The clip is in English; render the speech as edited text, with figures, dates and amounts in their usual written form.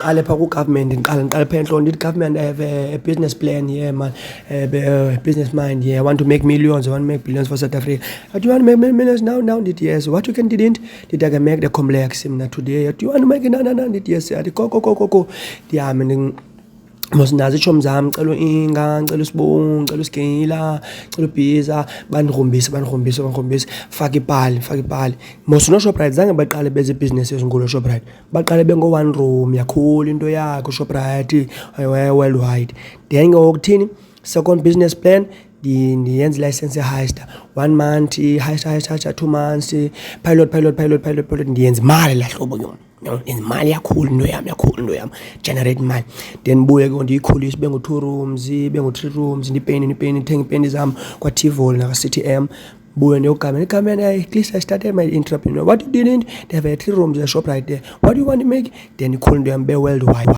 Qale phaa ku-government ndiqale phaa entloko ndithi, government, I have a business plan here, man, business mind here. I want to make millions, I want to make billions for South Africa. Do you want to make millions now? Ndithi yes. What you can didn't? Ndithi I can make the complex mna today. Do you want to make it? No. Ndithi yes. Ndithi go. Ndihambe mos nazo itshomi zam, ndicela u-Inga, ndicela uSibongo, ndicela uSigeyila, ndicela uBhiza, bandigrumbise, faka ipali. Mos nooShoprite zange baqale beze ibhizinesi ezinkulu eShoprite. Baqale bengo-one room, yakhula into yakho uShoprite worldwide. Then ngoku kuthini? Second business plan, ndiyenza ilicense ye-Hyster. 1 month, Hyster, 2 months, pilot. Ndiyenza imali laa hlobo ke mna. Imali yakhula into yam, generate imali. Then buye ke ndiyikhulise ibe ngu-2 rooms, ibe ngu-3 rooms, ndipeyinte, ndithenga iipeyinti zam kwa-Tivoli nakwa-CTM. Buye ndiyogamela, at least I started my entrepreneur. What you didn't? They have 3 rooms at ShopRite there. What do you want to make? Then ikhula into yam, be worldwide.